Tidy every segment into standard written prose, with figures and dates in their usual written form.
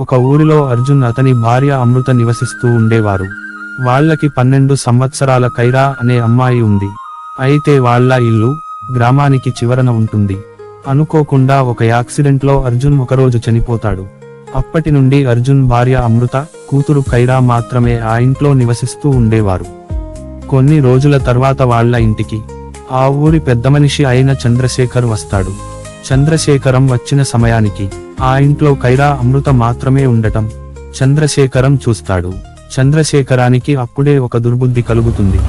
ఒక ఊరిలో అర్జున్ అతని భార్య అమృత నివసిస్తూ ఉండేవారు. వాళ్ళకి 12 సంవత్సరాల కైరా అనే అమ్మాయి ఉంది. అయితే వాళ్ళ ఇల్లు గ్రామానికి చివరన ఉంటుంది. అనుకోకుండా ఒక యాక్సిడెంట్లో అర్జున్ ఒకరోజు చనిపోతాడు. అప్పటి నుండి అర్జున్ భార్య అమృత, కూతురు కైరా మాత్రమే ఆ ఇంట్లో నివసిస్తూ ఉండేవారు. కొన్ని రోజుల తర్వాత వాళ్ళ ఇంటికి ఆ ఊరి పెద్దమనిషి అయిన చంద్రశేఖర్ వస్తాడు. చంద్రశేఖరం వచ్చిన సమయానికి ఆ ఇంట్లో కైరా, అమృత మాత్రమే ఉండటం చంద్రశేఖరం చూస్తాడు. చంద్రశేఖరానికి అప్పుడే ఒక దుర్బుద్ధి కలుగుతుంది.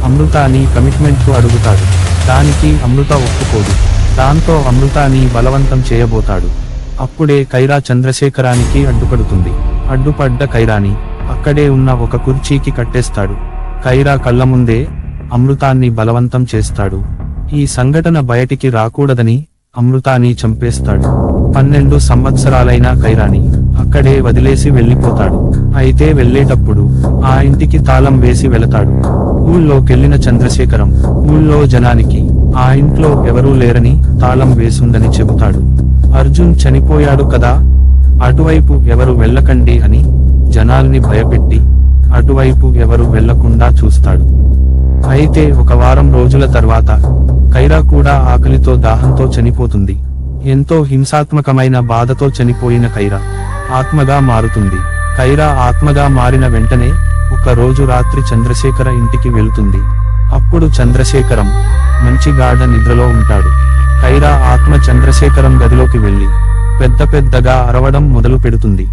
అమృతాని కమిట్మెంట్కు అడుగుతాడు. దానికి అమృత ఒప్పుకోదు. దాంతో అమృతాని బలవంతం చేయబోతాడు. అప్పుడే కైరా చంద్రశేఖరానికి అడ్డుపడుతుంది. అడ్డుపడ్డ కైరాని అక్కడే ఉన్న ఒక కుర్చీకి కట్టేస్తాడు. కైరా కళ్ళ ముందే అమృతాన్ని బలవంతం చేస్తాడు. ఈ సంఘటన బయటికి రాకూడదని అమృతాని చంపేస్తాడు. 12 సంవత్సరాలైన కైరాని అక్కడే వదిలేసి వెళ్ళిపోతాడు. అయితే వెళ్ళేటప్పుడు ఆ ఇంటికి తాళం వేసి వెళతాడు. ఊళ్ళోకెళ్లిన చంద్రశేఖరం ఊళ్ళో జనానికి ఆ ఇంట్లో ఎవరూ లేరని, తాళం వేసుందని చెబుతాడు. అర్జున్ చనిపోయాడు కదా, అటువైపు ఎవరు వెళ్ళకండి అని జనాల్ని భయపెట్టి అటువైపు ఎవరు వెళ్లకుండా చూస్తాడు. అయితే ఒక వారం రోజుల తర్వాత కైరా కూడా ఆకలితో, దాహంతో చనిపోతుంది. ఎంతో హింసాత్మకమైన బాధతో చనిపోయిన కైరా ఆత్మగా మారుతుంది. కైరా ఆత్మగా మారిన వెంటనే ఒక రోజు రాత్రి చంద్రశేఖర ఇంటికి వెళుతుంది. అప్పుడు చంద్రశేఖరం మంచి గాఢ నిద్రలో ఉంటాడు. కైరా ఆత్మ చంద్రశేఖరం గదిలోకి వెళ్లి పెద్దగా అరవడం మొదలు పెడుతుంది.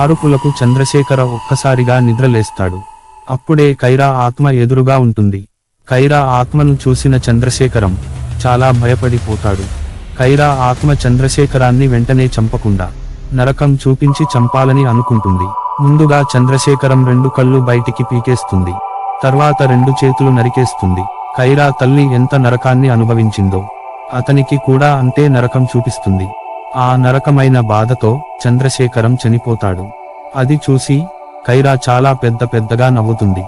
ఆరుపులకు చంద్రశేఖర ఒక్కసారిగా నిద్రలేస్తాడు. అప్పుడే కైరా ఆత్మ ఎదురుగా ఉంటుంది. కైరా ఆత్మను చూసిన చంద్రశేఖరం చాలా భయపడిపోతాడు. కైరా ఆత్మ చంద్రశేఖరాన్ని వెంటనే చంపకుండా నరకం చూపించి చంపాలని అనుకుంటుంది. ముందుగా చంద్రశేఖరం 2 కళ్ళు బయటికి పీకేస్తుంది. తర్వాత 2 చేతులు నరికేస్తుంది. కైరా తల్లి ఎంత నరకాన్ని అనుభవించిందో అతనికి కూడా అంతే నరకం చూపిస్తుంది. ఆ నరకమైన బాధతో చంద్రశేఖరం చనిపోతాడు. అది చూసి కైరా చాలా పెద్దగా నవ్వుతుంది.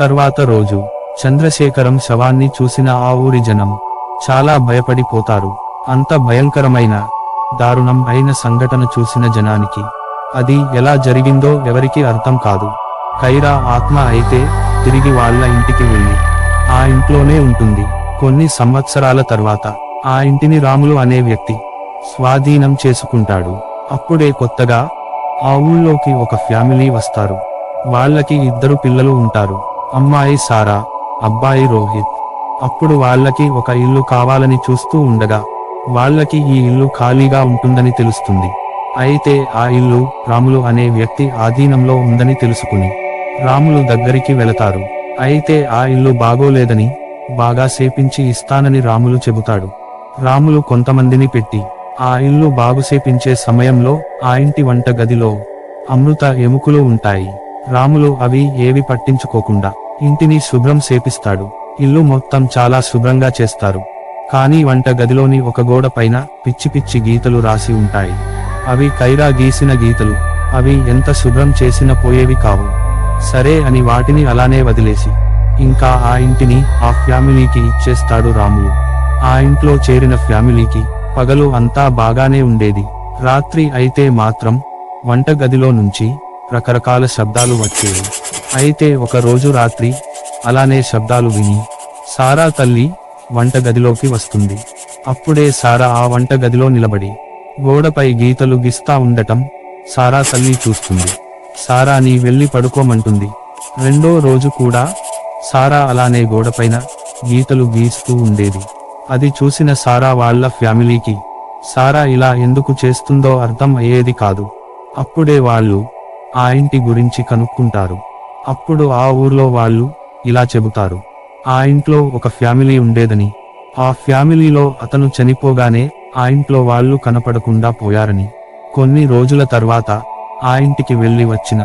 తర్వాత రోజు చంద్రశేఖరం శవాన్ని చూసిన ఆ ఊరి జనం చాలా భయపడిపోతారు. అంత భయంకరమైన, దారుణం అయిన సంఘటన చూసిన జనానికి అది ఎలా జరిగిందో ఎవరికీ అర్థం కాదు. కైరా ఆత్మ అయితే తిరిగి వాళ్ళ ఇంటికి వెళ్ళి ఆ ఇంట్లోనే ఉంటుంది. కొన్ని సంవత్సరాల తర్వాత ఆ ఇంటిని రాములు అనే వ్యక్తి స్వాధీనం చేసుకుంటాడు. అప్పుడే కొత్తగా ఆ ఊళ్ళోకి ఒక ఫ్యామిలీ వస్తారు. వాళ్ళకి 2 పిల్లలు ఉంటారు. అమ్మాయి సారా, అబ్బాయి రోహిత్. అప్పుడు వాళ్ళకి ఒక ఇల్లు కావాలని చూస్తూ ఉండగా వాళ్ళకి ఈ ఇల్లు ఖాళీగా ఉంటుందని తెలుస్తుంది. అయితే ఆ ఇల్లు రాములు అనే వ్యక్తి ఆధీనంలో ఉందని తెలుసుకుని రాములు దగ్గరికి వెళతారు. అయితే ఆ ఇల్లు బాగోలేదని, బాగా సేపించి ఇస్తానని రాములు చెబుతాడు. రాములు కొంతమందిని పెట్టి ఆ ఇల్లు బాగుసేపించే సమయంలో ఆ ఇంటి వంట గదిలో అమృత ఎముకలు ఉంటాయి. రాములు అవి ఏవి పట్టించుకోకుండా ఇంటిని శుభ్రం సేపిస్తాడు. ఇల్లు మొత్తం చాలా శుభ్రంగా చేస్తారు. కానీ వంట గదిలోని ఒక గోడ పైన పిచ్చి గీతలు రాసి ఉంటాయి. అవి కైరా గీసిన గీతలు. అవి ఎంత శుభ్రం చేసినా పోయేవి కావు. సరే అని వాటిని అలానే వదిలేసి ఇంకా ఆ ఇంటిని ఆ ఫ్యామిలీకి ఇచ్చేస్తాడు రాములు. ఆ ఇంట్లో చేరిన ఫ్యామిలీకి పగలు అంతా బాగానే ఉండేది. రాత్రి అయితే మాత్రం వంట గదిలో నుంచి రకరకాల శబ్దాలు వచ్చేవి. అయితే ఒక రోజు రాత్రి అలానే శబ్దాలు విని సారా తల్లి వంట గదిలోకి వస్తుంది. అప్పుడే సారా ఆ వంట గదిలో నిలబడి గోడపై గీతలు గీస్తా ఉండటం సారా తల్లి చూస్తుంది. సారాని వెళ్ళి పడుకోమంటుంది. రెండో రోజు కూడా సారా అలానే గోడపైన గీతలు గీస్తూ ఉండేది. అది చూసిన సారా వాళ్ళ ఫ్యామిలీకి సారా ఇలా ఎందుకు చేస్తుందో అర్థం అయ్యేది కాదు. అప్పుడే వాళ్ళు ఆ ఇంటి గురించి కనుక్కుంటారు. అప్పుడు ఆ ఊర్లో వాళ్ళు ఇలా చెబుతారు, ఆ ఇంట్లో ఒక ఫ్యామిలీ ఉండేదని, ఆ ఫ్యామిలీలో అతను చనిపోగానే ఆ ఇంట్లో వాళ్ళు కనపడకుండా పోయారని, కొన్ని రోజుల తర్వాత ఆ ఇంటికి వెళ్ళి వచ్చిన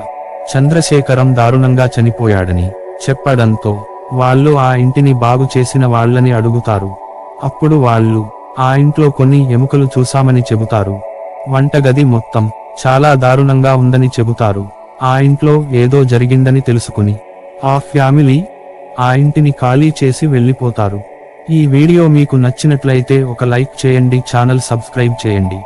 చంద్రశేఖరం దారుణంగా చనిపోయాడని చెప్పడంతో వాళ్ళు ఆ ఇంటిని బాగు చేసిన వాళ్ళని అడుగుతారు. అప్పుడు వాళ్ళు ఆ ఇంట్లో కొన్ని ఎముకలు చూసామని చెబుతారు. వంటగది మొత్తం చాలా దారుణంగా ఉందని చెబుతారు. ఆ ఇంట్లో ఏదో జరిగిందని తెలుసుకుని ఆ ఫ్యామిలీ ఆ ఇంటిని ఖాళీ చేసి వెళ్ళిపోతారు. ఈ వీడియో మీకు నచ్చినట్లయితే ఒక లైక్ చేయండి, ఛానల్ సబ్స్క్రైబ్ చేయండి.